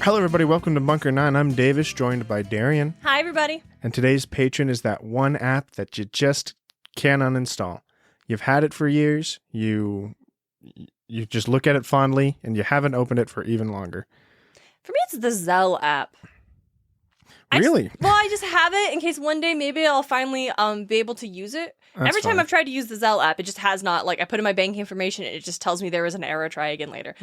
Hello, everybody. Welcome to Bunker 9. I'm Davis, joined by Darien. Hi, everybody. And today's patron is that one app that you just can't uninstall. You've had it for years. You just look at it fondly, and you haven't opened it for even longer. For me, it's the Zelle app. Really? I just have it in case one day maybe I'll finally be able to use it. Every time I've tried to use the Zelle app, it just has not. Like, I put in my banking information, and it just tells me there was an error. Try again later.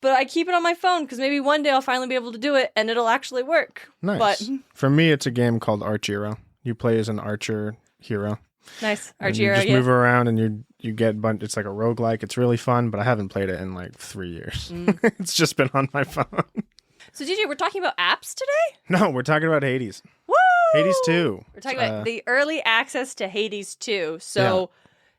But I keep it on my phone because maybe one day I'll finally be able to do it, and it'll actually work. Nice. But for me, it's a game called Archero. You play as an archer hero. Nice. Archero, you just move around, and you get it's like a roguelike. It's really fun, but I haven't played it in like 3 years. It's just been on my phone. So, DJ, we're talking about apps today? No, we're talking about Hades. Woo! Hades 2. We're talking about the early access to Hades 2. So,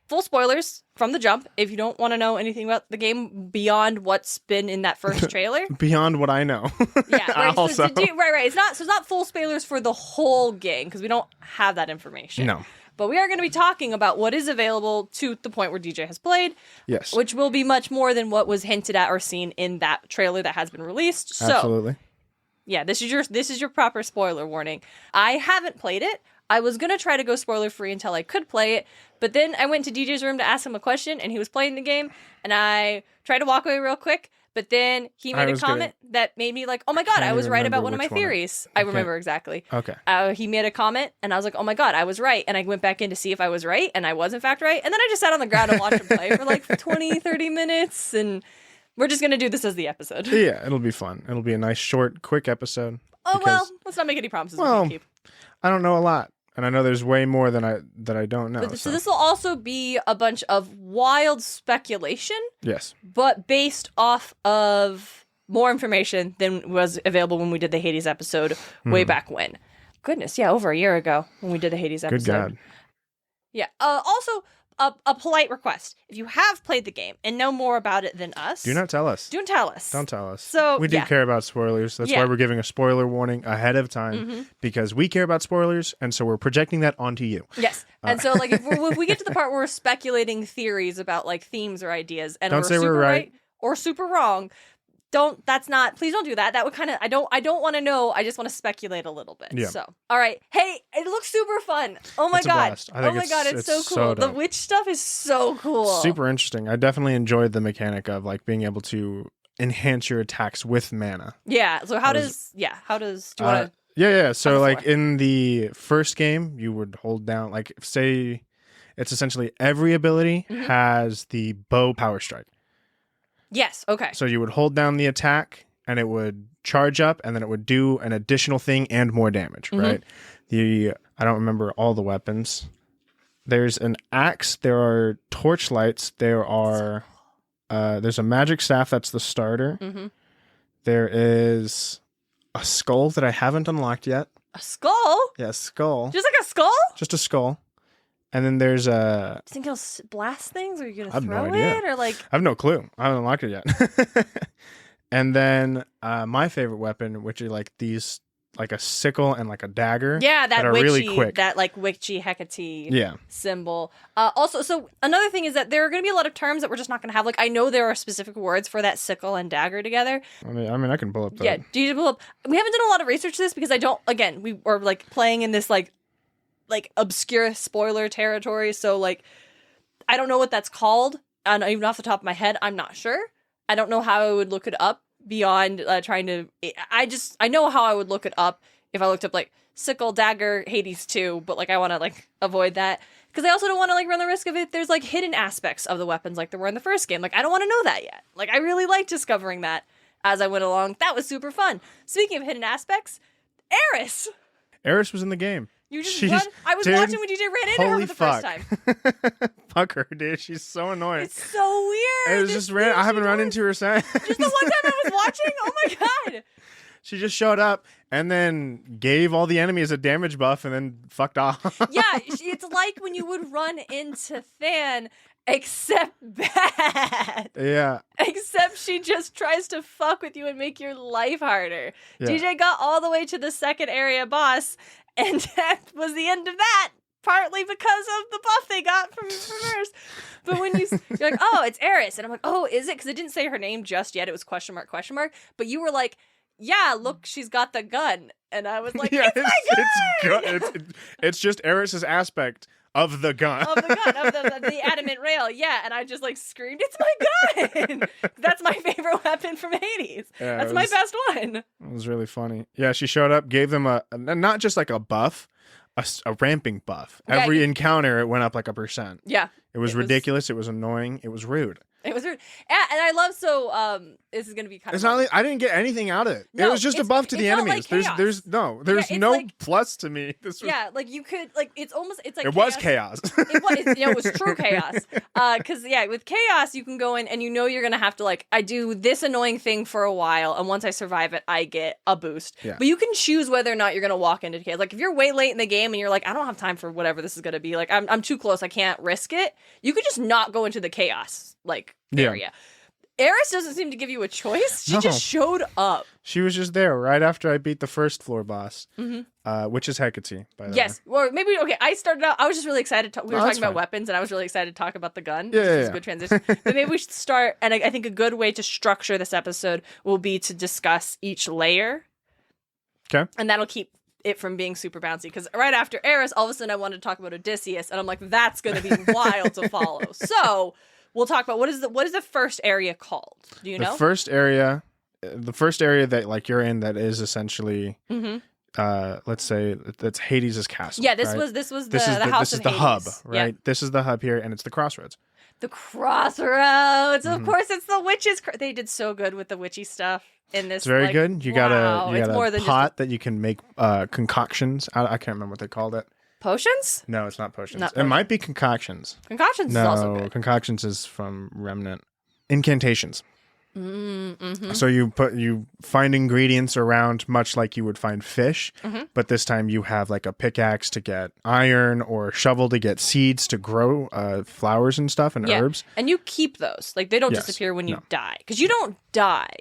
full spoilers from the jump. If you don't want to know anything about the game beyond what's been in that first trailer. Beyond what I know. Yeah, right. Also. Right. It's not full spoilers for the whole game because we don't have that information. No. But we are going to be talking about what is available to the point where DJ has played. Yes. Which will be much more than what was hinted at or seen in that trailer that has been released. So, absolutely. Yeah, this is your proper spoiler warning. I haven't played it. I was going to try to go spoiler free until I could play it, but then I went to DJ's room to ask him a question and he was playing the game and I tried to walk away real quick, but then he made a comment that made me like, "Oh my god, I was right about one of my theories." I remember exactly. Okay. He made a comment and I was like, "Oh my god, I was right." And I went back in to see if I was right and I was in fact right. And then I just sat on the ground and watched him play for like 20, 30 minutes and we're just going to do this as the episode. Yeah, it'll be fun. It'll be a nice, short, quick episode. Oh, well, let's not make any promises. Well, I don't know a lot. And I know there's way more than I don't know. So this will also be a bunch of wild speculation. Yes. But based off of more information than was available when we did the Hades episode way back when. Goodness, yeah, over a year ago when we did the Hades episode. Good God. Yeah. Also, a polite request. If you have played the game and know more about it than us... Do not tell us. Don't tell us. Don't tell us. So, we do care about spoilers. That's why we're giving a spoiler warning ahead of time, because we care about spoilers, and so we're projecting that onto you. Yes. And so, like, if we get to the part where we're speculating theories about, like, themes or ideas, and don't say we're right or super wrong... please don't do that. That would kind of, I don't want to know. I just want to speculate a little bit. Yeah. So, all right. Hey, it looks super fun. Oh my God. Oh my God. It's so cool. The witch stuff is so cool. Super interesting. I definitely enjoyed the mechanic of like being able to enhance your attacks with mana. Yeah. So do you want to? Yeah. So like in the first game, you would hold down, like say it's essentially every ability has the bow power strike. Yes, okay. So you would hold down the attack, and it would charge up, and then it would do an additional thing and more damage, right? I don't remember all the weapons. There's an axe, there are torchlights, there's a magic staff that's the starter. There is a skull that I haven't unlocked yet. A skull? Yeah, a skull. Just like a skull? Just a skull. And then there's a... Do you think it'll blast things? Or are you going to throw no idea. it? Or like... I have no clue. I haven't unlocked it yet. And then my favorite weapon, which are like these, like a sickle and like a dagger. Yeah, that witchy, really quick. That like witchy Hecate symbol. Also, so another thing is that there are going to be a lot of terms that we're just not going to have. Like, I know there are specific words for that sickle and dagger together. I mean, I can pull up that. Yeah, do you pull up? We haven't done a lot of research to this because we are like playing in this like obscure spoiler territory, so like I don't know what that's called, and even off the top of my head I'm not sure. I don't know how I would look it up beyond trying to I know how I would look it up if I looked up like sickle dagger Hades 2, but like I want to like avoid that because I also don't want to like run the risk of it there's like hidden aspects of the weapons like there were in the first game. Like I don't want to know that yet. Like I really liked discovering that as I went along. That was super fun. Speaking of hidden aspects, Eris was in the game. You just run. I was watching when DJ ran into her for the first time. Fuck her, dude. She's so annoying. It's so weird. It was just I haven't run into her since. Just the one time I was watching? Oh my God. She just showed up and then gave all the enemies a damage buff and then fucked off. Yeah, it's like when you would run into Than, except bad. Yeah. Except she just tries to fuck with you and make your life harder. Yeah. DJ got all the way to the second area boss, and that was the end of that. Partly because of the buff they got from hers. But when you're like, oh, it's Eris. And I'm like, oh, is it? Because it didn't say her name just yet. It was question mark. But you were like, yeah, look, she's got the gun. And I was like, Yeah, it's my gun! it's just Eris's aspect of the gun. Of the gun, of the adamant rail, yeah. And I just like screamed, "It's my gun!" That's my favorite weapon from Hades. Yeah, That's my best one. It was really funny. Yeah, she showed up, gave them a not just like a buff, a ramping buff. Yeah, Every encounter, it went up like 1%. Yeah. It was ridiculous. It was annoying. It was rude. It was rude. And I love, so this is going to be kind It's of... not like, I didn't get anything out of it. No, it was just a buff to the felt enemies. like chaos. There's no like, plus to me. This was, yeah, like you could, like, it's like it was chaos. It was true chaos. Because, yeah, with chaos, you can go in and you know you're going to have to, like, I do this annoying thing for a while, and once I survive it, I get a boost. Yeah. But you can choose whether or not you're going to walk into chaos. Like, if you're way late in the game and you're like, I don't have time for whatever this is going to be, like, I'm too close, I can't risk it, you could just not go into the chaos, like, area. Eris doesn't seem to give you a choice. She just showed up. She was just there right after I beat the first floor boss, which is Hecate, by the way. Yes. Well, maybe, okay, I started out, I was just really excited. We were talking about fine. weapons, and I was really excited to talk about the gun. Yeah, which is yeah. a good transition. But maybe we should start, and I think a good way to structure this episode will be to discuss each layer. Okay. And that'll keep it from being super bouncy. Because right after Eris, all of a sudden I wanted to talk about Odysseus, and I'm like, that's going to be wild to follow. So... we'll talk about what is the first area called? Do you know? The first area that like you're in that is essentially, let's say that's Hades' castle. Yeah, this right? was the house of Hades. This is the hub, right? Yeah. This is the hub here, and it's the crossroads. The crossroads. Of course, it's the witches. They did so good with the witchy stuff in this. It's very good. You got more a than pot that you can make concoctions. I can't remember what they called it. Potions? No, it's not potions. Not It potions. might be concoctions. Concoctions is also good. Concoctions is from Remnant. Incantations. Mm-hmm. So you find ingredients around much like you would find fish, but this time you have like a pickaxe to get iron or a shovel to get seeds to grow flowers and stuff and herbs. And you keep those. Like, they don't disappear when you die. Because you don't die.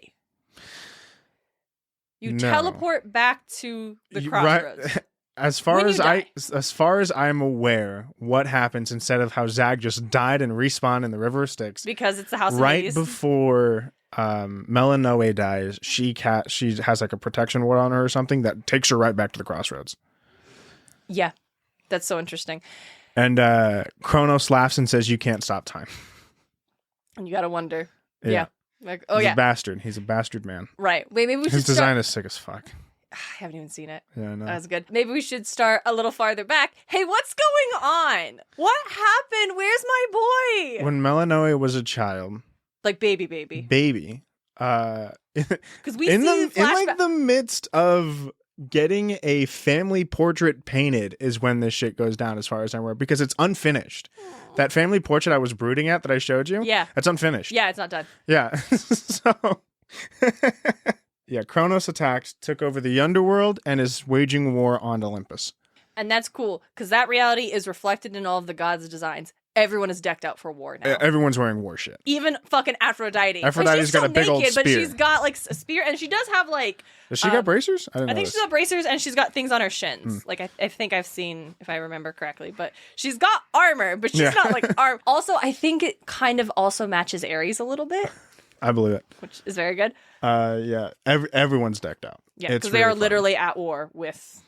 You teleport back to the crossroads. Right. As far as I'm aware, what happens instead of how Zag just died and respawned in the River of Styx? Because it's the house of right Hades. Before Melanoe dies, she has like a protection ward on her or something that takes her right back to the crossroads. Yeah, that's so interesting. And Kronos laughs and says, "You can't stop time." And you gotta wonder. Yeah. Like, He's a bastard. He's a bastard man. Right. Wait, maybe we should His design is sick as fuck. I haven't even seen it. Yeah, I know. That was good. Maybe we should start a little farther back. Hey, what's going on? What happened? Where's my boy? When Melanoe was a child, Like baby. because we in see like the midst of getting a family portrait painted is when this shit goes down, as far as I'm aware, because it's unfinished. That family portrait I was brooding at that I showed you, it's unfinished. Yeah, it's not done. Yeah, so. Yeah, Kronos attacked, took over the underworld, and is waging war on Olympus. And that's cool, because that reality is reflected in all of the gods' designs. Everyone is decked out for war now. Everyone's wearing war shit. Even fucking Aphrodite. Aphrodite's got a big old spear. But she's got like a spear, and she does have like... Does she got bracers? I think she's got bracers, and she's got things on her shins. Like, I think I've seen, if I remember correctly. But she's got armor, but she's not like arm. Also, I think it kind of also matches Ares a little bit. I believe it. Which is very good. Yeah. Everyone's decked out. Yeah, because they are literally at war with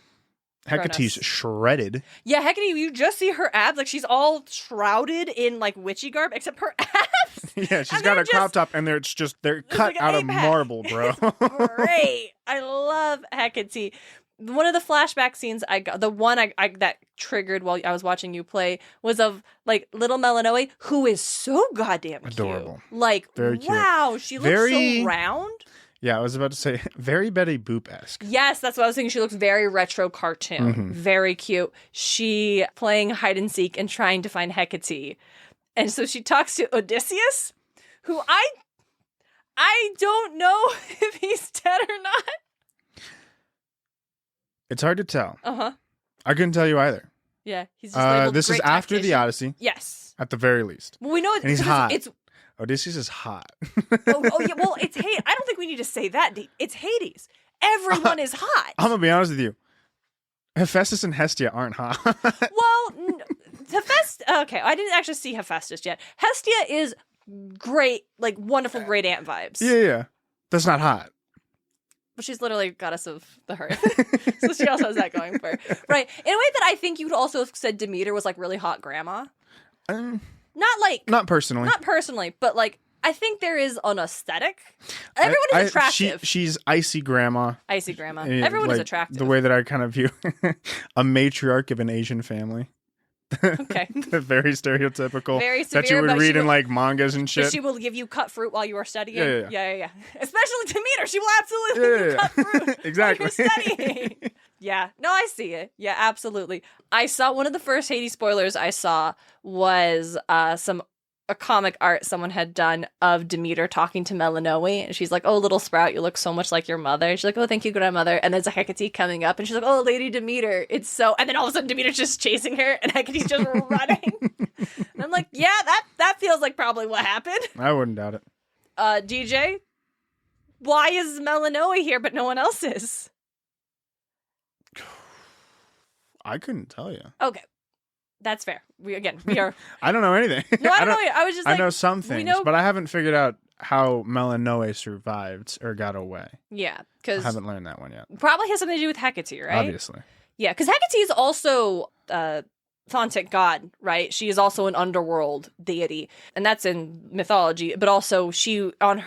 Hecate's shredded. Yeah, Hecate, you just see her abs. Like, she's all shrouded in, like, witchy garb, except her abs. Yeah, she's got a crop top, and they're cut like out of marble, bro. Great. I love Hecate. One of the flashback scenes I got, the one I that triggered while I was watching you play, was of like little Melanoe, who is so goddamn cute. Adorable. Like, very cute. Wow, she looks so round. Yeah, I was about to say very Betty Boop-esque. Yes, that's what I was thinking. She looks very retro cartoon. Very cute. She playing hide and seek and trying to find Hecate. And so she talks to Odysseus, who I don't know if he's dead or not. It's hard to tell. Uh-huh. I couldn't tell you either. Yeah, he's just labeled this is great after the tactician. Odyssey. Yes. At the very least. Well, we know and he's hot. It's Odysseus is hot. oh yeah, well, it's Hades. I don't think we need to say that deep. It's Hades. Everyone is hot. I'm gonna be honest with you. Hephaestus and Hestia aren't hot. Well, Hephaestus. Okay, I didn't actually see Hephaestus yet. Hestia is great, like wonderful great aunt vibes. Yeah. That's not hot. But she's literally goddess of the hearth. So she also has that going for her. Right. In a way that I think you would also have said Demeter was like really hot grandma. Not personally. Not personally, but like I think there is an aesthetic. Everyone is attractive. She's icy grandma. Icy grandma. Everyone is attractive. The way that I kind of view a matriarch of an Asian family. Okay. Very stereotypical. Very severe, that you would read in will, like mangas and shit. She will give you cut fruit while you are studying. Yeah. Especially Demeter. She will absolutely give you cut fruit exactly. while you're studying. Yeah. No, I see it. Yeah, absolutely. I saw one of the first Hades spoilers I saw was a comic art someone had done of Demeter talking to Melanoe, and she's like, "Oh, little sprout, you look so much like your mother." She's like, "Oh, thank you, grandmother." And there's a Hecate coming up, and she's like, "Oh, Lady Demeter, it's so..." And then all of a sudden, Demeter's just chasing her, and Hecate's just running. And I'm like, yeah, that feels like probably what happened. I wouldn't doubt it. DJ, why is Melanoe here, but no one else is? I couldn't tell you. Okay. That's fair. We are. I don't know anything. No, I don't know. I was just like, I know some things, but I haven't figured out how Melanoe survived or got away. Yeah, I because haven't learned that one yet. Probably has something to do with Hecate, right? Obviously. Yeah, because Hecate is also Thontic god, right? She is also an underworld deity, and that's in mythology. But also, she on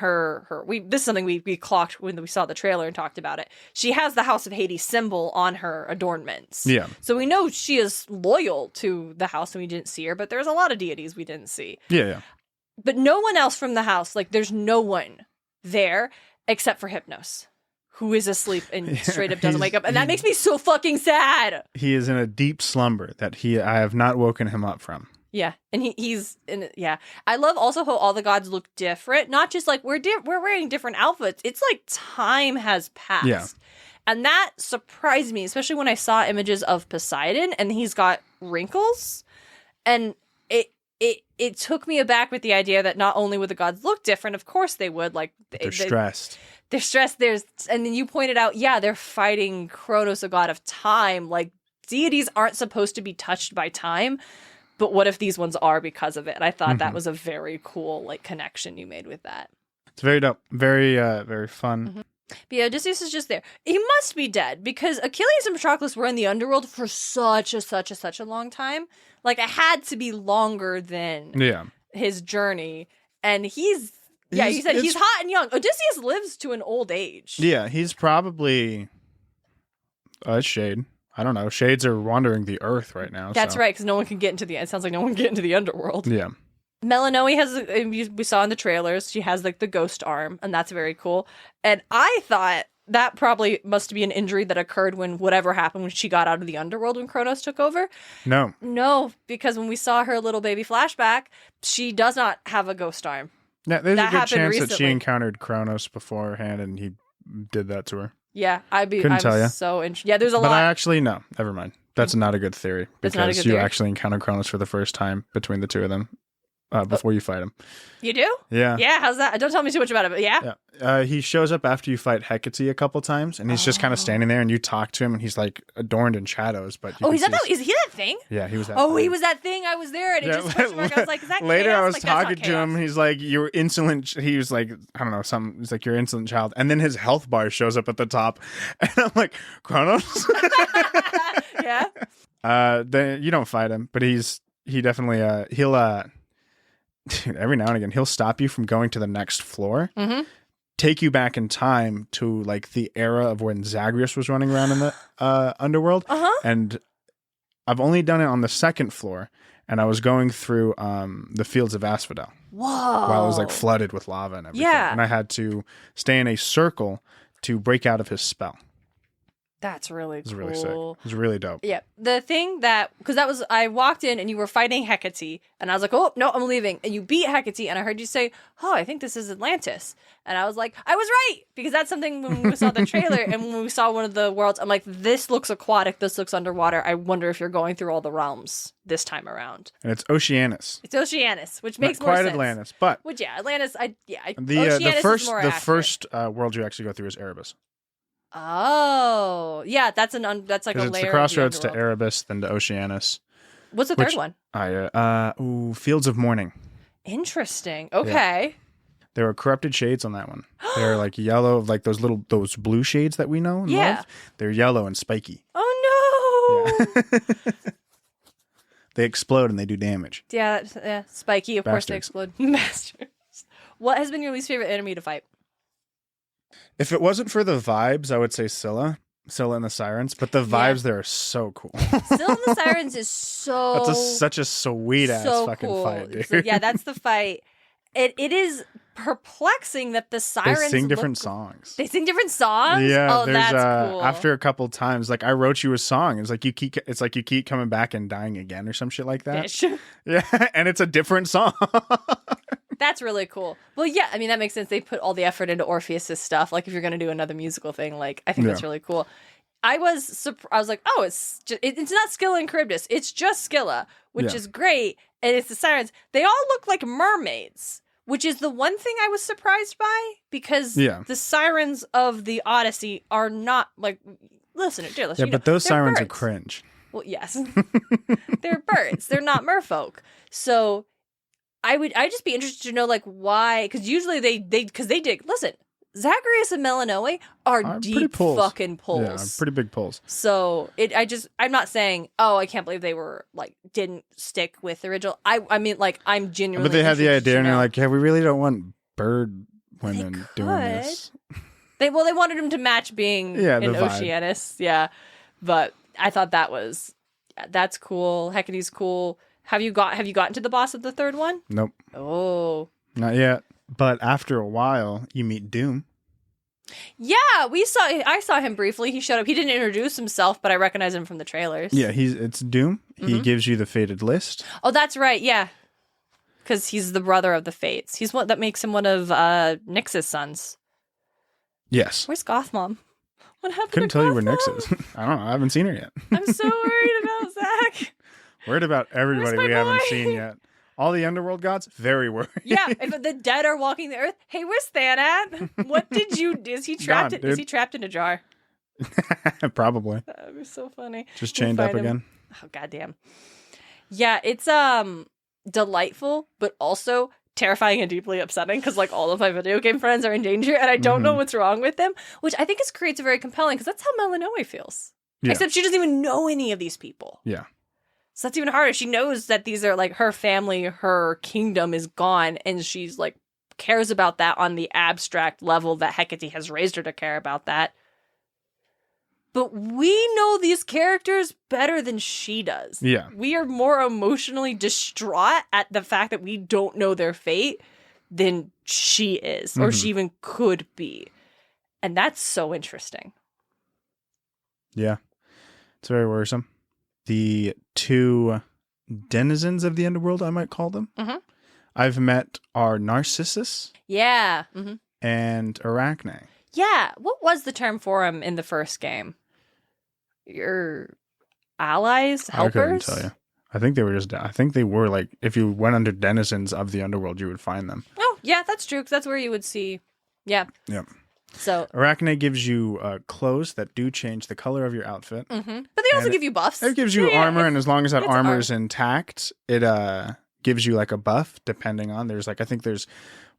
this is something we clocked when we saw the trailer and talked about it. She has the House of Hades symbol on her adornments. Yeah. So we know she is loyal to the house, and we didn't see her. But there's a lot of deities we didn't see. Yeah. But no one else from the house, like there's no one there except for Hypnos, who is asleep and straight up doesn't wake up. And that makes me so fucking sad. He is in a deep slumber that I have not woken him up from. Yeah. And he's in, yeah. I love also how all the gods look different. Not just like we're wearing different outfits. It's like time has passed. Yeah. And that surprised me, especially when I saw images of Poseidon and he's got wrinkles. And it took me aback with the idea that not only would the gods look different, of course they would. Like they're stressed. They're stressed. And then you pointed out, yeah, they're fighting Kronos, a god of time. Like deities aren't supposed to be touched by time, but what if these ones are because of it? And I thought that was a very cool like connection you made with that. It's very dope. Very very fun. Mm-hmm. But yeah, Odysseus is just there. He must be dead because Achilles and Patroclus were in the underworld for such a long time. Like it had to be longer than his journey. And you said he's hot and young. Odysseus lives to an old age. Yeah, he's probably a shade. I don't know. Shades are wandering the earth right now. That's right, because no one can get into it sounds like no one can get into the underworld. Yeah. Melanoe has, we saw in the trailers, she has like the ghost arm, and that's very cool. And I thought that probably must be an injury that occurred when whatever happened when she got out of the underworld when Kronos took over. No, because when we saw her little baby flashback, she does not have a ghost arm. Yeah, there's a good chance that she encountered Kronos beforehand and he did that to her. Yeah, Couldn't tell you. So interested. Yeah, there's a lot. But I actually, no, never mind. That's not a good theory because you actually encounter Kronos for the first time between the two of them. Before you fight him. You do? Yeah. Yeah, how's that? Don't tell me too much about it, but yeah? He shows up after you fight Hecate a couple times, and he's just kind of standing there, and you talk to him, and he's like adorned in shadows. But is he that thing? Yeah, he was that thing. he was that thing. I was there, and it just question mark. I was like, is that Later, chaos? I was talking to him, he's like, you're insolent. He was like, I don't know, he's like, you're an insolent child. And then his health bar shows up at the top, and I'm like, Kronos? Yeah. Then you don't fight him, but he definitely, he'll, every now and again, he'll stop you from going to the next floor, take you back in time to like the era of when Zagreus was running around in the underworld. And I've only done it on the second floor, and I was going through the fields of Asphodel. Whoa! While it was like flooded with lava and everything. Yeah. And I had to stay in a circle to break out of his spell. That's really cool. It was really sick. It was really dope. Yeah. The thing because I walked in and you were fighting Hecate, and I was like, oh, no, I'm leaving. And you beat Hecate, and I heard you say, oh, I think this is Atlantis. And I was like, I was right! Because that's something when we saw the trailer and when we saw one of the worlds, I'm like, this looks aquatic, this looks underwater. I wonder if you're going through all the realms this time around. And it's Oceanus. It's Oceanus, which makes Not more quite sense. Atlantis, but... Which, yeah, Atlantis, the first world you actually go through is Erebus. Oh, yeah, that's like a layer. It's the crossroads to Erebus, then to Oceanus. What's the third one? Fields of Morning. Interesting. Okay. There were corrupted shades on that one. They're like yellow, like those blue shades that we know and love. They're yellow and spiky. Oh no! Yeah. They explode and they do damage. Yeah, spiky. Of course they explode. Bastards. What has been your least favorite enemy to fight? If it wasn't for the vibes, I would say Scylla and the Sirens. But the vibes there are so cool. Scylla and the Sirens is so... That's such a sweet-ass fucking fight, dude. So, that's the fight. It is perplexing that the Sirens... They sing different songs. They sing different songs? Yeah, oh, that's cool. After a couple times, like I wrote you a song. It's like you keep coming back and dying again or some shit like that. Fish. Yeah, and it's a different song. That's really cool. Well, yeah, I mean, that makes sense. They put all the effort into Orpheus's stuff. Like, if you're going to do another musical thing, like, I think that's really cool. I was like, oh, it's not Scylla and Charybdis. It's just Scylla, which is great. And it's the Sirens. They all look like mermaids, which is the one thing I was surprised by, because the Sirens of the Odyssey are not, like, listen, dear listener, but those Sirens birds. are cringe. Well, yes. They're birds. They're not merfolk. So... I'd just be interested to know, like, why, because usually they dig. Listen, Zagreus and Melanoe are deep fucking pulls. Yeah, pretty big pulls. So I'm not saying, oh, I can't believe they were like didn't stick with the original. I mean, like, I'm genuinely. But they had the idea, and they're like, yeah, we really don't want bird women doing this. They wanted him to match being an Oceanus, But I thought that's cool. Hecate's cool. Have you gotten to the boss of the third one? Nope. Oh. Not yet. But after a while, you meet Doom. Yeah, I saw him briefly. He showed up. He didn't introduce himself, but I recognize him from the trailers. Yeah, it's Doom. He gives you the fated list. Oh, that's right. Yeah. Because he's the brother of the Fates. He's what that makes him one of Nyx's sons. Yes. Where's Gothmom? What happened Couldn't to tell Gothmom? you where Nyx is. I don't know. I haven't seen her yet. I'm so worried about Zach. Worried about everybody we haven't seen yet. All the underworld gods, very worried. Yeah, if the dead are walking the earth, hey, where's Than at? What did you do? Is he trapped? Is he trapped in a jar? Probably. That would be so funny. Just chained up again. Oh, goddamn. Yeah, it's delightful, but also terrifying and deeply upsetting because like all of my video game friends are in danger and I don't know what's wrong with them, which I think creates a very compelling because that's how Melanoe feels. Yeah. Except she doesn't even know any of these people. Yeah. So that's even harder. She knows that these are like her family, her kingdom is gone, and she's like cares about that on the abstract level that Hecate has raised her to care about that. But we know these characters better than she does. Yeah. We are more emotionally distraught at the fact that we don't know their fate than she is, or she even could be. And that's so interesting. Yeah. It's very worrisome. The two denizens of the underworld, I might call them, I've met are Narcissus and Arachne. Yeah. What was the term for them in the first game? Your allies, helpers? I couldn't tell you. I think they were like, if you went under denizens of the underworld, you would find them. Oh, yeah, that's true. Because that's where you would see. Yeah. Yep. So Arachne gives you clothes that do change the color of your outfit. But they also give you buffs. It gives you armor, and as long as that armor is intact, it gives you like a buff depending on. There's like, I think there's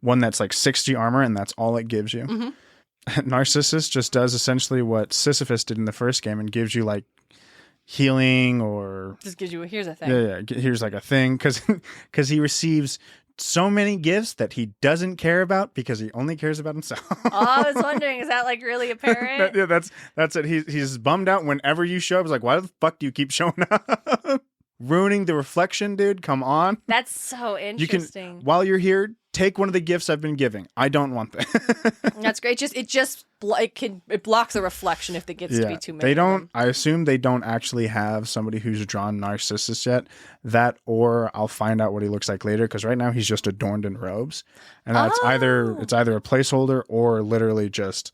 one that's like 60 armor, and that's all it gives you. Narcissus just does essentially what Sisyphus did in the first game and gives you like healing or just gives you here's a thing. Yeah, here's like a thing because he receives so many gifts that he doesn't care about because he only cares about himself. I was wondering, is that like really apparent? Yeah, that's it. He's bummed out whenever you show up. He's like, why the fuck do you keep showing up? Ruining the reflection, dude. Come on. That's so interesting. You can, while you're here, take one of the gifts I've been giving. I don't want that. That's great. It blocks the reflection if the gifts to be too many. They don't. I assume they don't actually have somebody who's drawn Narcissus yet. That, or I'll find out what he looks like later. Because right now he's just adorned in robes, and that's either a placeholder or literally just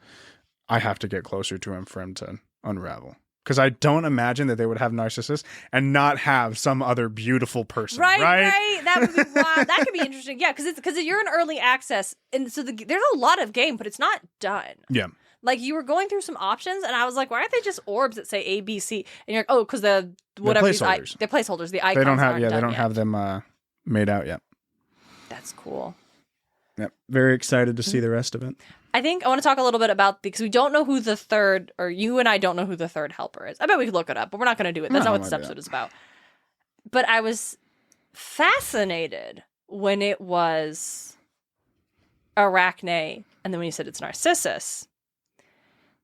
I have to get closer to him for him to unravel. Because I don't imagine that they would have Narcissus and not have some other beautiful person. Right. That would be wild. That could be interesting. Yeah, because you're in early access, and so there's a lot of game, but it's not done. Yeah. Like you were going through some options, and I was like, why aren't they just orbs that say A, B, C? And you're like, oh, because the placeholders, the icons. They don't have them made out yet. That's cool. Yep. Very excited to see the rest of it. I think I want to talk a little bit about, because we don't know who the third, or you and I don't know who the third helper is. I bet we could look it up, but we're not going to do it. That's not what this episode is about. But I was fascinated when it was Arachne, and then when you said it's Narcissus,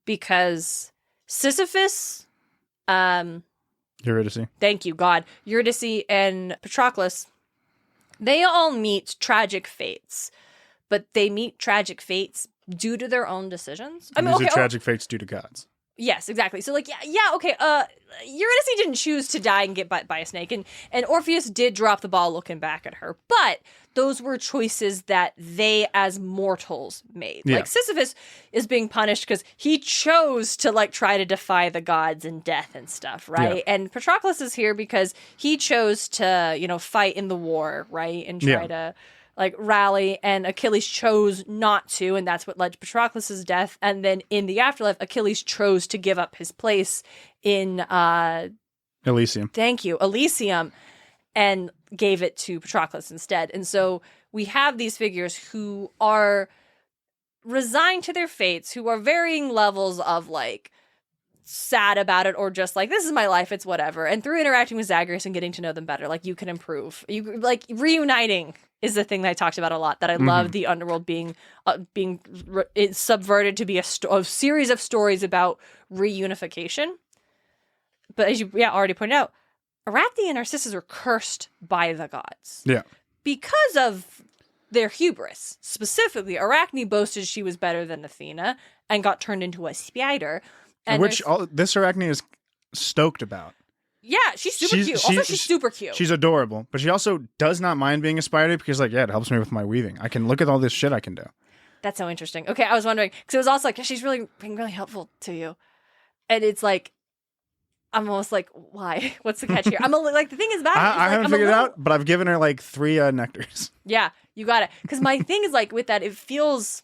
because Sisyphus, Eurydice. thank you, God, Eurydice and Patroclus, they all meet tragic fates, but they meet tragic fates due to their own decisions. These are tragic fates due to gods. Yes, exactly. So, like, okay. Eurydice didn't choose to die and get bit by a snake, and Orpheus did drop the ball looking back at her. But those were choices that they, as mortals, made. Yeah. Like, Sisyphus is being punished because he chose to, like, try to defy the gods and death and stuff, right? Yeah. And Patroclus is here because he chose to, fight in the war, right? And try to, like, rally, and Achilles chose not to, and that's what led to Patroclus's death. And then in the afterlife, Achilles chose to give up his place in Elysium. Thank you, Elysium, and gave it to Patroclus instead. And so we have these figures who are resigned to their fates, who are varying levels of, like, sad about it, or just like, this is my life, it's whatever. And through interacting with Zagreus and getting to know them better, like, you can improve. You, like, reuniting is the thing that I talked about a lot, that I love the underworld being subverted to be a series of stories about reunification. But as you already pointed out, Arachne and Narcissus are cursed by the gods. Yeah. Because of their hubris. Specifically, Arachne boasted she was better than Athena and got turned into a spider. And Which this Arachne is stoked about. Yeah, she's super cute. Also, she's super cute. She's adorable. But she also does not mind being a spider because, like, it helps me with my weaving. I can look at all this shit I can do. That's so interesting. Okay, I was wondering, because it was also like, she's really being really helpful to you. And it's like, I'm almost like, why? What's the catch here? I'm like, the thing is about it. I haven't figured it out, but I've given her like 3 nectars. Yeah, you got it. Because my thing is, like, with that, it feels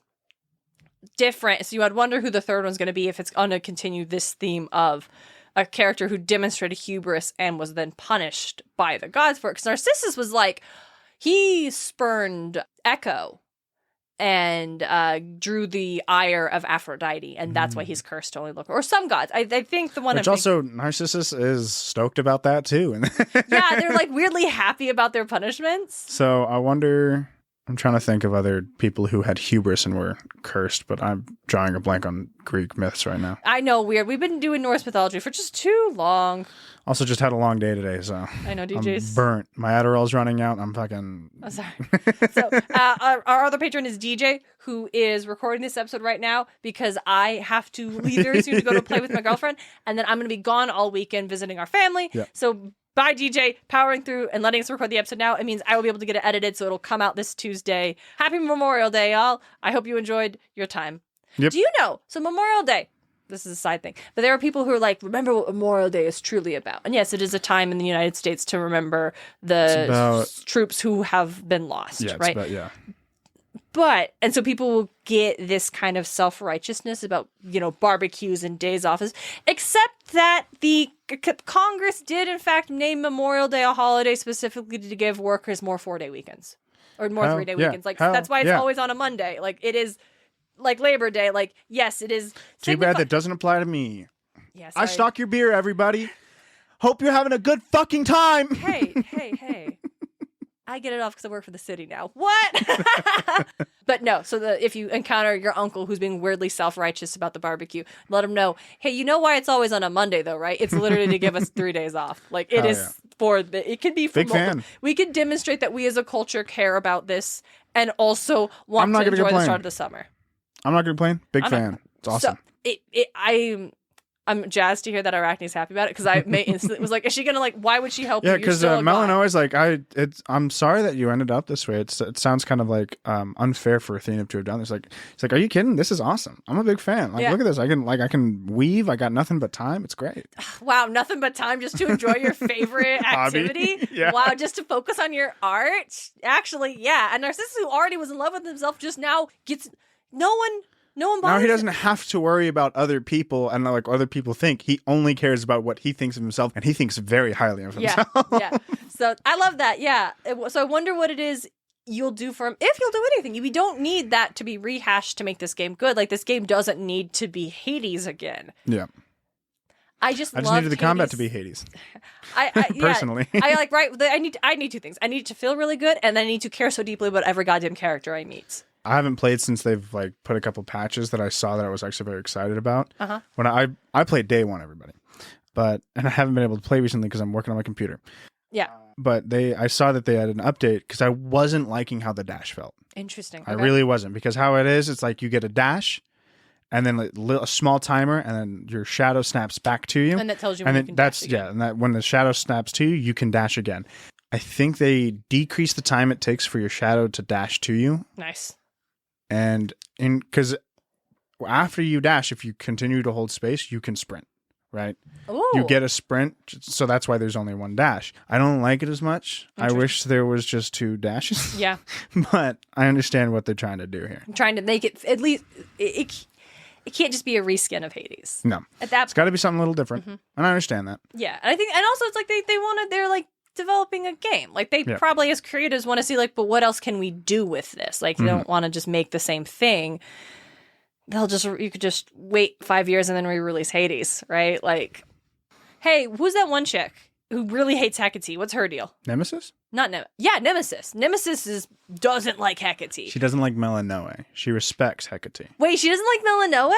different. So you would wonder who the third one's going to be, if it's going to continue this theme of a character who demonstrated hubris and was then punished by the gods for it. Because Narcissus was like, he spurned Echo and drew the ire of Aphrodite, and that's why he's cursed to only look. Or some gods. I think the one. Which also, Narcissus is stoked about that too. Yeah, they're like weirdly happy about their punishments. So I wonder. I'm trying to think of other people who had hubris and were cursed, but I'm drawing a blank on Greek myths right now. I know, weird. We've been doing Norse mythology for just too long. Also, just had a long day today, so I know, DJ's I'm burnt. My Adderall's running out. I'm fucking. I'm sorry. So our other patron is DJ, who is recording this episode right now because I have to leave very soon to go to play with my girlfriend, and then I'm going to be gone all weekend visiting our family. Yeah. So bye, DJ, powering through and letting us record the episode now. It means I will be able to get it edited, so it'll come out this Tuesday. Happy Memorial Day, y'all. I hope you enjoyed your time. Yep. Do you know? So Memorial Day. This is a side thing. But there are people who are like, remember what Memorial Day is truly about. And yes, it is a time in the United States to remember the troops who have been lost, right? But, and so people will get this kind of self-righteousness about, barbecues and days off, except that the Congress did, in fact, name Memorial Day a holiday specifically to give workers more 4-day weekends. Or more 3-day weekends. Like, that's why it's always on a Monday. Like, it is, like, Labor Day. Like, yes, it is. Too bad that doesn't apply to me. Yes, I stock your beer, everybody. Hope you're having a good fucking time. Hey. I get it off because I work for the city now. What? But no, so if you encounter your uncle who's being weirdly self-righteous about the barbecue, let him know, hey, you know why it's always on a Monday though, right? It's literally to give us 3 days off. Like it is it can be for big fan. We can demonstrate that we as a culture care about this and also want to enjoy the start of the summer. I'm not going to complain. Big fan. It's awesome. So I'm jazzed to hear that Arachne's happy about it because I instantly was like, is she gonna why would she help you? Yeah, because Melon always like I'm sorry that you ended up this way. It sounds kind of like unfair for Athena to have done this. It's like, are you kidding? This is awesome. I'm a big fan. Look at this. I can weave. I got nothing but time. It's great. Wow, nothing but time just to enjoy your favorite activity. Yeah. Wow, just to focus on your art. Actually, yeah. And Narcissus, who already was in love with himself, just now gets no one bothers now he doesn't have to worry about other people and like other people think. He only cares about what he thinks of himself, and he thinks very highly of himself. Yeah. So I love that. Yeah. So I wonder what it is you'll do for him if you'll do anything. We don't need that to be rehashed to make this game good. Like, this game doesn't need to be Hades again. Yeah. I just needed the combat to be Hades. Personally. I need two things. I need it to feel really good, and I need to care so deeply about every goddamn character I meet. I haven't played since they've like put a couple patches that I saw that I was actually very excited about. Uh-huh. When I played day one, everybody, and I haven't been able to play recently because I'm working on my computer. Yeah. But I saw that they had an update because I wasn't liking how the dash felt. Interesting. I really wasn't, because how it is, it's like you get a dash, and then a small timer, and then your shadow snaps back to you, and that tells you when you can dash again. And that when the shadow snaps to you, you can dash again. I think they decrease the time it takes for your shadow to dash to you. Nice. And because after you dash, if you continue to hold space, you can sprint. Right? Ooh. You get a sprint, so that's why there's only one dash. I don't like it as much. I wish there was just 2 dashes. Yeah. But I understand what they're trying to do here. I'm trying to make it, at least, it can't just be a reskin of Hades. No. It's got to be something a little different. And I understand that. Yeah. And I think, and also it's like they're like developing a game. Like, they probably as creators want to see, like, but what else can we do with this? Like, they don't want to just make the same thing. You could just wait 5 years and then re-release Hades, right? Like, hey, who's that one chick who really hates Hecate? What's her deal? Nemesis? Not Nemesis. Yeah, Nemesis. Nemesis doesn't like Hecate. She doesn't like Melanoe. She respects Hecate. Wait, she doesn't like Melanoe?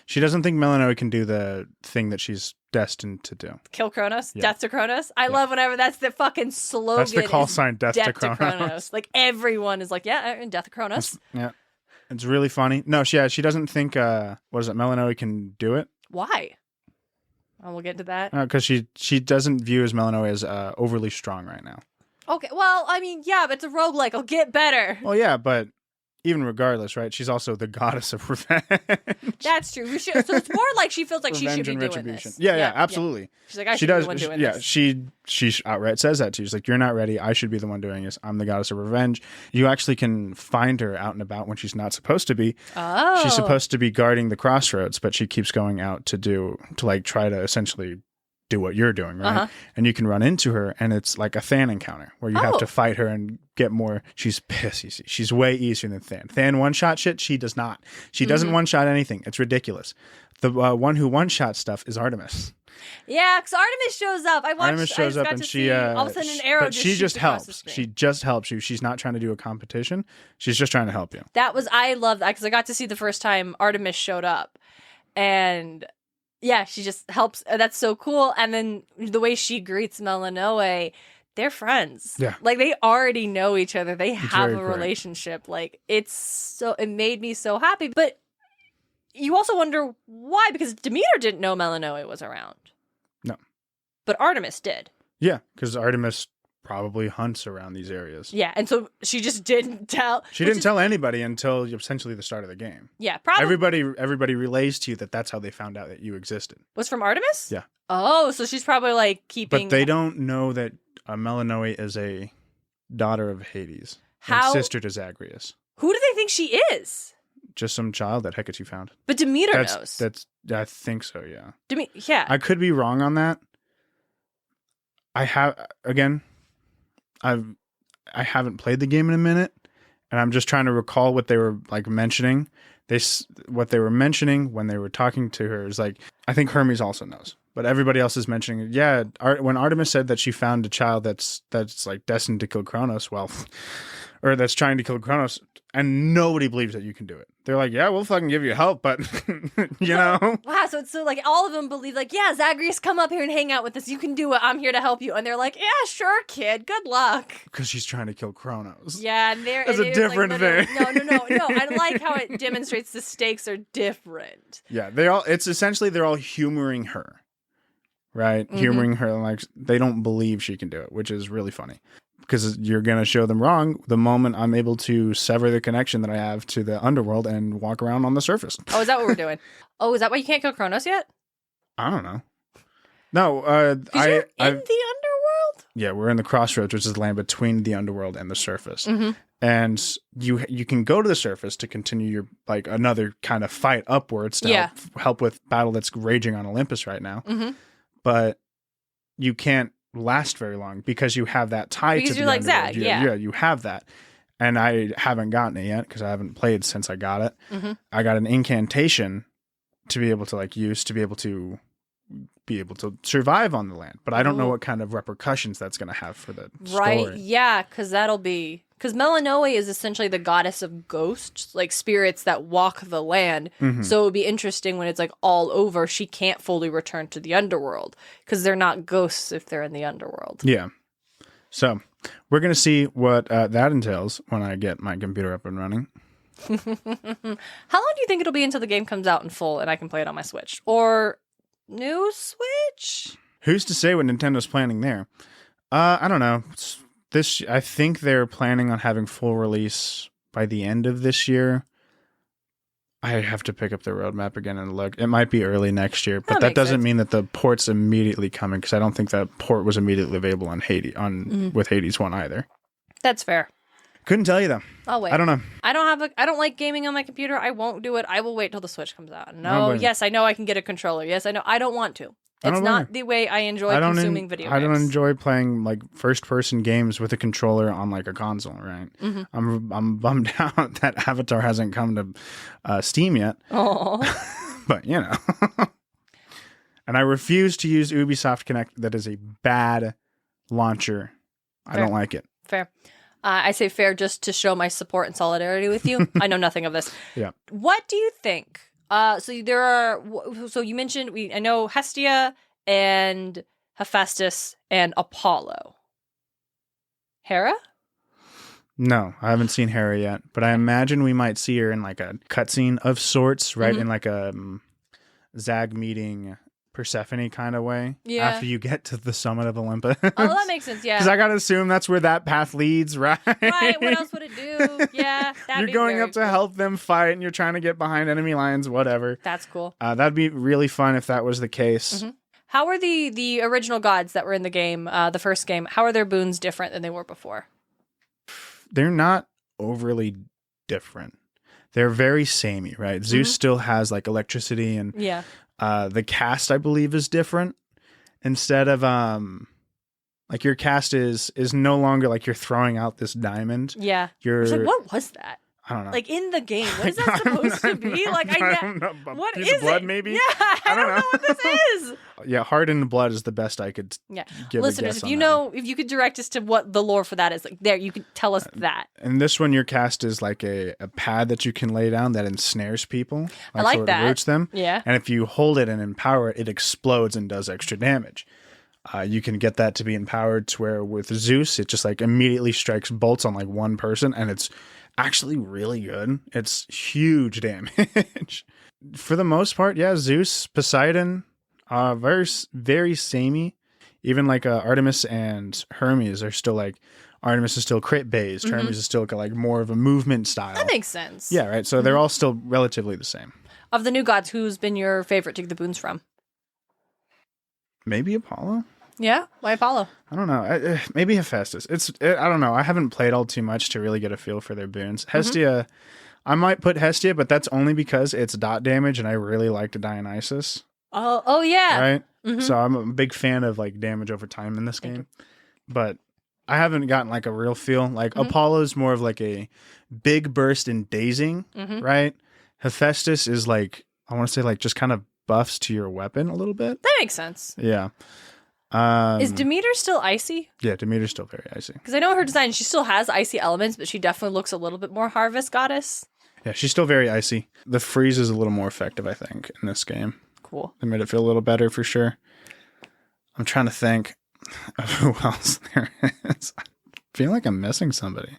She doesn't think Melanoe can do the thing that she's destined to do. Kill Kronos? Yeah. Death to Kronos? I love whenever that's the fucking slogan. That's the call sign, Death to Kronos. Like, everyone is like, yeah, Death to Kronos. Yeah. It's really funny. No, she doesn't think, Melanoe can do it. Why? Oh, we'll get to that. Because she doesn't view as Melanoe as overly strong right now. Okay, well, I mean, yeah, but it's a roguelike. I'll get better. Well, yeah, but even regardless, right? She's also the goddess of revenge. That's true. So it's more like she feels like she should be doing this. Yeah, absolutely. Yeah. She's like, I should be the one doing this. Yeah, she outright says that to you. She's like, you're not ready. I should be the one doing this. I'm the goddess of revenge. You actually can find her out and about when she's not supposed to be. Oh. She's supposed to be guarding the crossroads, but she keeps going out to try to essentially do what you're doing, right? Uh-huh. And you can run into her, and it's like a Than encounter where you have to fight her and get more. She's piss easy. She's way easier than Than. Than one-shot shit, she does not. She doesn't one-shot anything. It's ridiculous. The one who one-shot stuff is Artemis. Yeah, because Artemis shows up. Artemis shows up, and she all of a sudden an arrow. But she just helps. She just helps you. She's not trying to do a competition. She's just trying to help you. I love that because I got to see the first time Artemis showed up, and yeah, she just helps. That's so cool. And then the way she greets Melanoe, they're friends. Yeah, like they already know each other. They have a great relationship. Like it made me so happy. But you also wonder why, because Demeter didn't know Melanoe was around. No. But Artemis did. Yeah, because Artemis probably hunts around these areas. Yeah, and so she just didn't tell. She didn't tell anybody until essentially the start of the game. Yeah, probably. Everybody relays to you that's how they found out that you existed. Was from Artemis? Yeah. Oh, so she's probably like keeping. But they don't know that Melanoe is a daughter of Hades. And sister to Zagreus. Who do they think she is? Just some child that Hecate found. But Demeter knows. I think so, yeah. Yeah. I could be wrong on that. I haven't played the game in a minute, and I'm just trying to recall what they were like mentioning. What they were mentioning when they were talking to her is like, I think Hermes also knows, but everybody else is mentioning. Yeah, when Artemis said that she found a child that's like destined to kill Kronos, or that's trying to kill Kronos, and nobody believes that you can do it. They're like, yeah, we'll fucking give you help, but you know. Wow, so it's like all of them believe like, yeah, Zagreus, come up here and hang out with us. You can do it. I'm here to help you. And they're like, yeah, sure, kid. Good luck. Because she's trying to kill Kronos. Yeah, and that's a different thing. No. I like how it demonstrates the stakes are different. Yeah, it's essentially they're all humoring her, right? Mm-hmm. Humoring her, like they don't believe she can do it, which is really funny. Because you're going to show them wrong the moment I'm able to sever the connection that I have to the underworld and walk around on the surface. Oh, is that what we're doing? Oh, is that why you can't kill Kronos yet? I don't know. No, you're in the underworld? Yeah, we're in the crossroads, which is the land between the underworld and the surface. Mm-hmm. And you can go to the surface to continue your like another kind of fight upwards to help with battle that's raging on Olympus right now. Mm-hmm. But you can't last very long because you have that tie Because to you're the like underworld. Zag, yeah. You have that. And I haven't gotten it yet because I haven't played since I got it. Mm-hmm. I got an incantation to be able to like use to be able to survive on the land, but I don't know Ooh. what kind of repercussions that's going to have for the Right, story. yeah, because Melanoe is essentially the goddess of ghosts, like spirits that walk the land. Mhm. So it would be interesting when it's like all over, she can't fully return to the underworld because they're not ghosts if they're in the underworld. Yeah. So we're going to see what that entails when I get my computer up and running. How long do you think it'll be until the game comes out in full and I can play it on my Switch? Or new Switch? Who's to say what Nintendo's planning there? I don't know. I think they're planning on having full release by the end of this year. I have to pick up the roadmap again and look. It might be early next year, but that makes doesn't sense. mean that the port's immediately coming because I don't think that port was immediately available on with Hades 1 either. That's fair. Couldn't tell you though. I'll wait. I don't know. I don't like gaming on my computer. I won't do it. I will wait till the Switch comes out. I don't No, blame you. yes, I know I can get a controller. Yes, I know. I don't want to. I It's don't not blame the way I enjoy consuming video games. I don't enjoy playing like first-person games with a controller on like a console, right? Mm-hmm. I'm bummed out that Avatar hasn't come to Steam yet, Aw. but you know. And I refuse to use Ubisoft Connect. That is a bad launcher. I Fair. don't like it. Fair. I say fair just to show my support and solidarity with you. I know nothing of this. Yeah. What do you think? So you mentioned I know Hestia and Hephaestus and Apollo. Hera? No, I haven't seen Hera yet, but I imagine we might see her in like a cutscene of sorts, right? Mhm. In like a Zag meeting Persephone kind of way. Yeah. After you get to the summit of Olympus. Oh, that makes sense. Yeah. Because I gotta assume that's where that path leads, right? Right. What else would it do? Yeah. You're going up to cool. help them fight, and you're trying to get behind enemy lines, whatever. That's cool. That'd be really fun if that was the case. Mhm. How are the original gods that were in the game, the first game? How are their boons different than they were before? They're not overly different. They're very samey, right? Zeus still has like electricity, and Yeah. the cast I believe is different. Instead of like your cast is no longer like you're throwing out this diamond. Yeah. You're It's like, what was that? I don't know. Like in the game, what is that supposed to be? Like I don't know. A what piece is of blood, it? maybe? Yeah, I don't know what this is. Yeah, hardened blood is the best I could Yeah, give listeners, a guess if on you that know, if you could direct us to what the lore for that is, like there, you could tell us that. And this one, your cast is like a pad that you can lay down that ensnares people. I like so that. It roots them. Yeah. And if you hold it and empower it, it explodes and does extra damage. You can get that to be empowered to where with Zeus, it just like immediately strikes bolts on like one person, and it's actually really good. It's huge damage. For the most part, yeah, Zeus, Poseidon, very, very samey. Even like Artemis and Hermes are still like, Artemis is still crit based. Hermes is still like more of a movement style. That makes sense. Yeah, right. So they're all still relatively the same. Of the new gods, who's been your favorite to get the boons from? Maybe Apollo? Yeah, why Apollo? I don't know. Maybe Hephaestus. I don't know. I haven't played all too much to really get a feel for their boons. Hestia, I might put Hestia, but that's only because it's dot damage, and I really liked Dionysus. Oh yeah. Right? Mhm. So I'm a big fan of like damage over time in this game. But I haven't gotten like a real feel. Like Apollo's more of like a big burst in dazing, right? Hephaestus is like, I want to say like just kind of buffs to your weapon a little bit. That makes sense. Yeah. Is Demeter still icy? Yeah, Demeter's still very icy. Because I know her design, she still has icy elements, but she definitely looks a little bit more harvest goddess. Yeah, she's still very icy. The freeze is a little more effective, I think, in this game. Cool. They made it feel a little better for sure. I'm trying to think of who else there is. I feel like I'm missing somebody.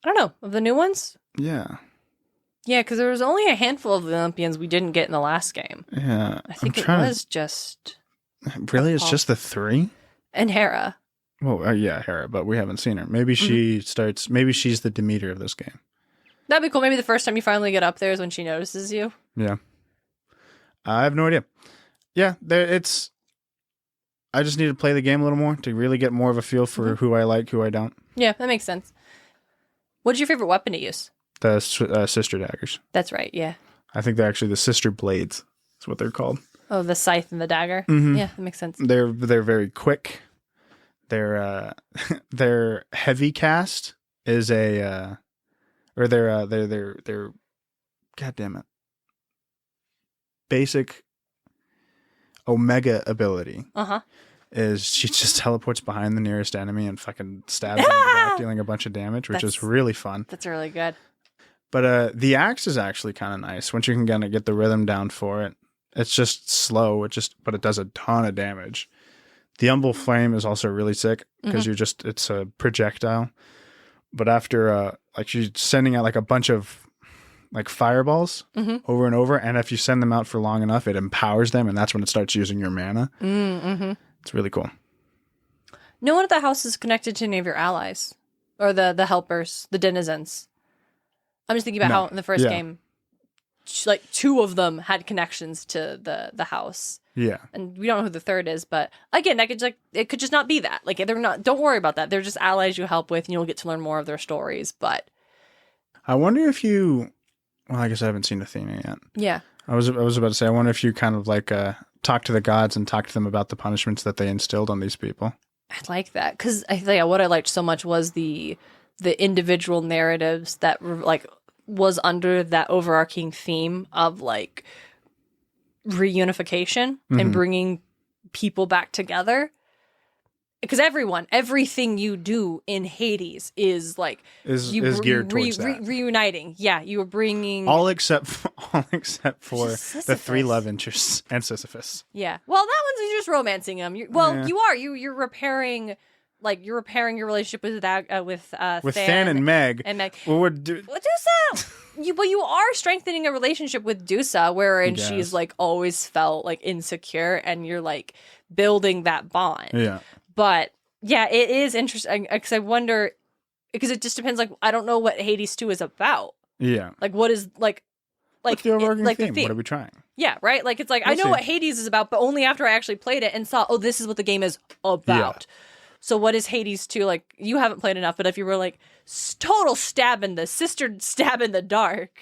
I don't know. Of the new ones? Yeah. Yeah, because there was only a handful of the Olympians we didn't get in the last game. Yeah. I think it was just... Really? It's just the 3? And Hera. Well, yeah, Hera, but we haven't seen her. Maybe maybe she's the Demeter of this game. That'd be cool. Maybe the first time you finally get up there is when she notices you. Yeah. I have no idea. Yeah, I just need to play the game a little more to really get more of a feel for who I like, who I don't. Yeah, that makes sense. What's your favorite weapon to use? The sister daggers. That's right, yeah. I think they're actually the sister blades. That's what they're called. Oh, the scythe and the dagger? Mhm. Yeah, that makes sense. They're very quick. their heavy cast is or their god damn it, basic Omega ability is she just teleports behind the nearest enemy and fucking stabs them in the back, dealing a bunch of damage, which is really fun. That's really good. But the axe is actually kind of nice once you can kind of get the rhythm down for it. It's just slow. But it does a ton of damage. The Humble Flame is also really sick because it's a projectile. But after like she's sending out like a bunch of like fireballs over and over, and if you send them out for long enough, it empowers them, and that's when it starts using your mana. It's really cool. No one at the house is connected to any of your allies or the helpers, the denizens. I'm just thinking about how in the first game, like 2 of them had connections to the house. Yeah, and we don't know who the third is, but again, it could just not be that. Like they're not. Don't worry about that. They're just allies you help with, and you'll get to learn more of their stories. But I wonder if you. Well, I guess I haven't seen Athena yet. Yeah, I was about to say. I wonder if you kind of like talk to the gods and talk to them about the punishments that they instilled on these people. I'd like that because I think what I liked so much was the individual narratives that were like was under that overarching theme of like reunification and bringing people back together. Because everything you do in Hades is like is geared towards that. Reuniting. Yeah, you are bringing all except for the 3 love interests and Sisyphus. Yeah, well, that one's just romancing them. You're repairing. Like you're repairing your relationship with Than and Meg. And Meg. Well, Dusa. You are strengthening a relationship with Dusa, wherein she's like always felt like insecure, and you're like building that bond. Yeah. But yeah, it is interesting because I wonder because it just depends. Like I don't know what Hades 2 is about. Yeah. Like what is like What's the overarching the theme? What are we trying? Yeah, right? Like it's like I know what Hades is about, but only after I actually played it and saw, oh, this is what the game is about. Yeah. So what is Hades 2? Like, you haven't played enough, but if you were like, total stab in the dark.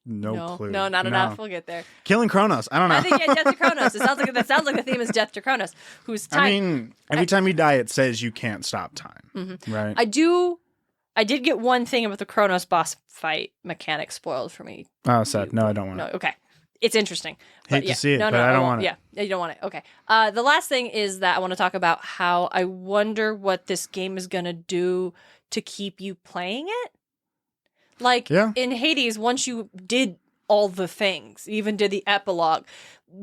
No clue. No, not enough. We'll get there. Killing Kronos. I don't know. I think, Death to Kronos. It sounds like the theme is Death to Kronos, who's time. I mean, every time you die, it says you can't stop time, right? I did get one thing about the Kronos boss fight mechanic spoiled for me. Oh, sad. No, I don't want it. No, okay. It's interesting. Hate to see it, but I don't want it. Yeah, you don't want it. Okay. The last thing is that I want to talk about how I wonder what this game is going to do to keep you playing it. Like, in Hades, once you did all the things, even did the epilogue,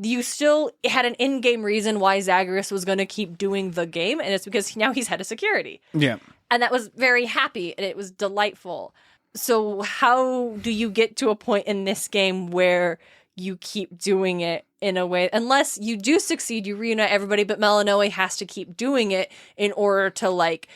you still had an in-game reason why Zagreus was going to keep doing the game, and it's because now he's head of security. Yeah. And that was very happy, and it was delightful. So how do you get to a point in this game where you keep doing it in a way, unless you do succeed, you reunite everybody, but Melanoe has to keep doing it in order to like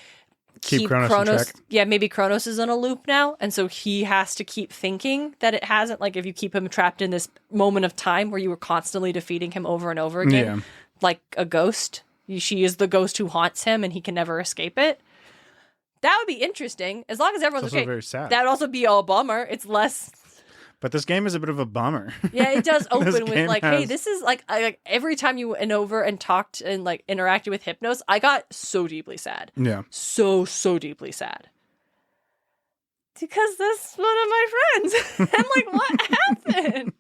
keep Kronos. Yeah, maybe Kronos is in a loop now, and so he has to keep thinking that it hasn't. Like if you keep him trapped in this moment of time where you were constantly defeating him over and over again, like a ghost. She is the ghost who haunts him, and he can never escape it. That would be interesting, as long as everyone's okay. Very sad. That'd also be a bummer. It's less. But this game is a bit of a bummer. Yeah, it does open with like, hey, this is like every time you went over and talked and like interacted with Hypnos, I got so deeply sad. Yeah. So deeply sad. Because this is one of my friends. And like, what happened?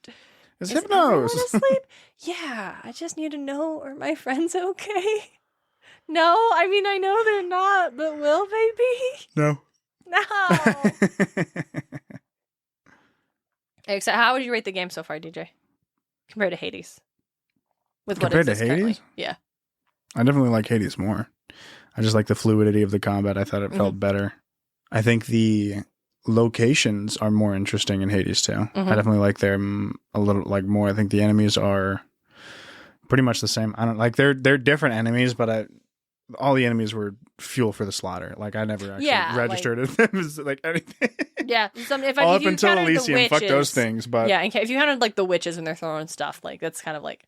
Is Hypnos asleep? Yeah, I just need to know, are my friends okay? No, I mean, I know they're not, but will they be? No. No. Except, how would you rate the game so far, DJ? Compared to Hades? Compared to Hades? Currently? Yeah. I definitely like Hades more. I just like the fluidity of the combat. I thought it felt better. I think the locations are more interesting in Hades too. I definitely like them a little like more. I think the enemies are pretty much the same. I don't like they're different enemies, but all the enemies were fuel for the slaughter. Like I never actually registered them as like anything. Yeah, if all up if until Elysium, fuck those things. But yeah, if you counted like the witches when they're throwing stuff, like that's kind of like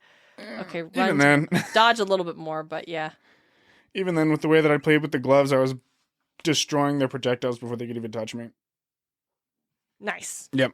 okay, run, even then dodge a little bit more. But yeah, even then with the way that I played with the gloves, I was destroying their projectiles before they could even touch me. Nice. Yep.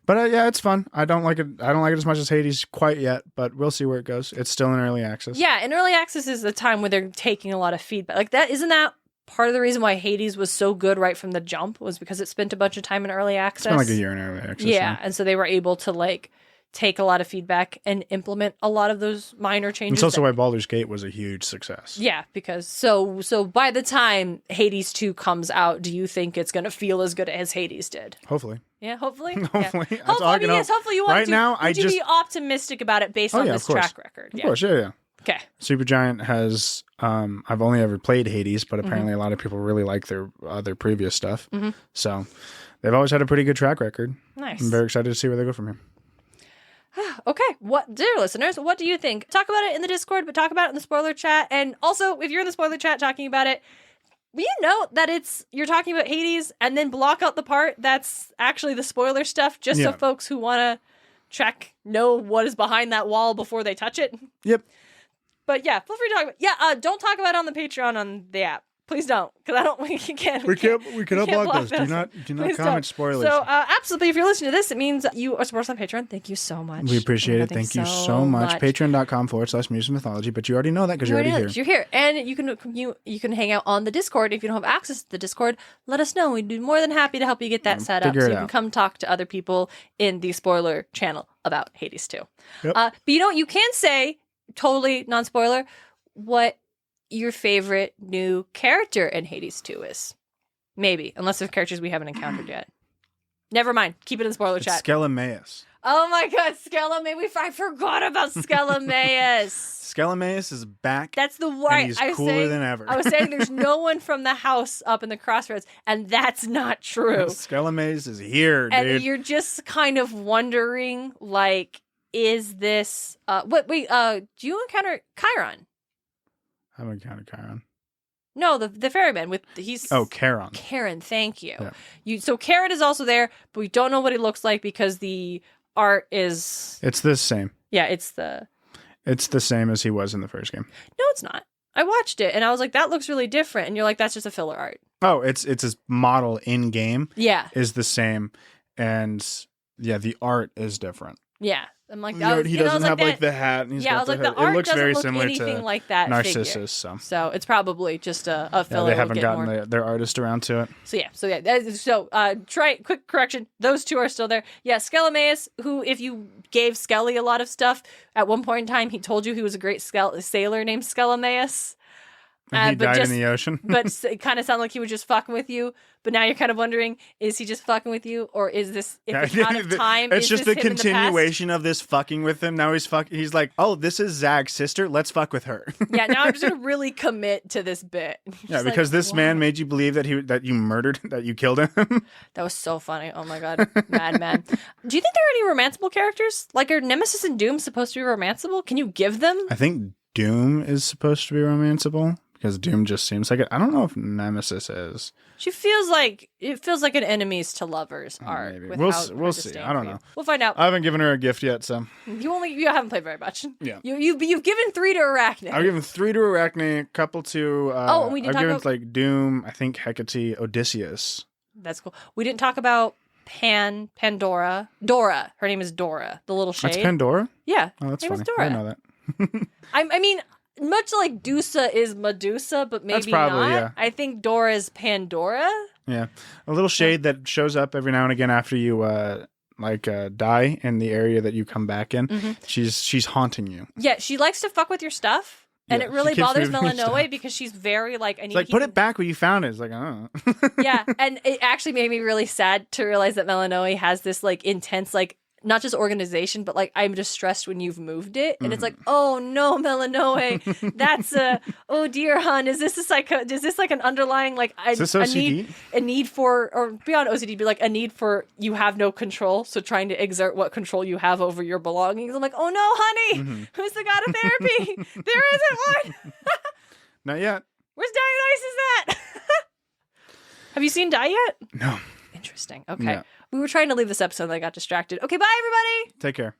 But yeah, it's fun. I don't like it. I don't like it as much as Hades quite yet, but we'll see where it goes. It's still in early access. Yeah, and early access is the time where they're taking a lot of feedback. Like that, isn't that part of the reason why Hades was so good right from the jump was because it spent a bunch of time in early access. It's been like a year in early access. Yeah, and so they were able to like take a lot of feedback and implement a lot of those minor changes. It's also why Baldur's Gate was a huge success. Yeah, because so by the time Hades 2 comes out, do you think it's going to feel as good as Hades did? Hopefully. Yeah, hopefully. Hopefully. Yeah. That's all I can hope. Yes, hopefully you want right to. now, would you be optimistic about it based on this track record? Of course, yeah. Okay. Supergiant has, I've only ever played Hades, but apparently a lot of people really like their previous stuff. Mm-hmm. So they've always had a pretty good track record. Nice. I'm very excited to see where they go from here. Okay, dear listeners, what do you think? Talk about it in the Discord, but talk about it in the spoiler chat. And also, if you're in the spoiler chat talking about it, will you note that you're talking about Hades and then block out the part that's actually the spoiler stuff, just so folks who want to know what is behind that wall before they touch it? Yep. But yeah, feel free to talk about. Yeah, don't talk about it on the Patreon on the app. Please don't, because I don't. We cannot block those. Do not comment don't. spoilers. So absolutely, if you're listening to this, it means you are supporting us on Patreon. Thank you so much. We appreciate it. Thank you so much. Patreon.com/Muses of Mythology. But you already know that because you're already here. You're here, and you can hang out on the Discord. If you don't have access to the Discord, let us know. We'd be more than happy to help you get that set up, so you can come talk to other people in the spoiler channel about Hades 2. Yep. But you can say, totally non-spoiler, what your favorite new character in Hades 2 is. Maybe, unless there's characters we haven't encountered yet. Never mind. Keep it in the spoiler chat. Skelemaeus. Oh my god, Skelemaeus. I forgot about Skelemaeus. Skelemaeus is back. That's the word. And he's cooler than ever. I was saying there's no one from the house up in the crossroads, and that's not true. Skelemaeus is here, and dude. you're just kind of wondering, like, is this do you encounter Chiron? I haven't encountered Chiron. No, the ferryman with Charon. Charon, thank you. Yeah. So Charon is also there, but we don't know what he looks like because the art is. It's the same. Yeah, it's the same as he was in the first game. No, it's not. I watched it and I was like, that looks really different, and you're like, that's just a filler art. Oh, it's his model in game. Yeah, is the same, and yeah, the art is different. Yeah. I'm like, he doesn't have like the hat. And I was like, the art doesn't look anything like that Narcissus. So it's probably just a filler. They haven't gotten their artist around to it. So quick correction. Those two are still there. Yeah, Skelemaeus, who if you gave Skelly a lot of stuff, at one point in time he told you he was a great sailor named Skelemaeus. And he died in the ocean. But it kind of sounded like he was just fucking with you. But now you're kind of wondering, is he just fucking with you? Or is this, if it's out of time, it's just the continuation of this fucking with him. Now he's like, oh, this is Zag's sister. Let's fuck with her. Yeah, now I'm just going to really commit to this bit. Yeah, because this man made you believe that you killed him. That was so funny. Oh my god, madman. Do you think there are any romanceable characters? Like, are Nemesis and Doom supposed to be romanceable? Can you give them? I think Doom is supposed to be romanceable. Because Doom just seems like it. I don't know if Nemesis is. She feels like an enemies to lovers arc. We'll see. I don't know. We'll find out. I haven't given her a gift yet, so you haven't played very much. Yeah, you've given 3 to Arachne. I've given 3 to Arachne, a couple to. We didn't I've talk given about like Doom. I think Hecate, Odysseus. That's cool. We didn't talk about Pandora. Dora. Her name is Dora. The little shade. That's Pandora. Yeah. Oh, that's funny. Dora. I didn't know that. I mean. Much like Dusa is Medusa, but maybe not. Yeah. I think Dora is Pandora. Yeah. A little shade that shows up every now and again after you die in the area that you come back in. Mm-hmm. She's haunting you. Yeah, she likes to fuck with your stuff. And it really bothers Melanoe because she's very like... put it back where you found it. It's like, oh. Yeah, and it actually made me really sad to realize that Melanoe has this like intense like not just organization, but like I'm just stressed when you've moved it, and it's like, oh no, Melanoe, that's oh dear, hon, is this like an underlying like is this OCD? a need for, or beyond OCD, be like a need for you have no control, so trying to exert what control you have over your belongings. I'm like, oh no, honey, who's the god of therapy? There isn't one. Not yet. Where's Dionysus at? Have you seen Die yet? No. Interesting. Okay. Yeah. We were trying to leave this episode and I got distracted. Okay, bye everybody. Take care.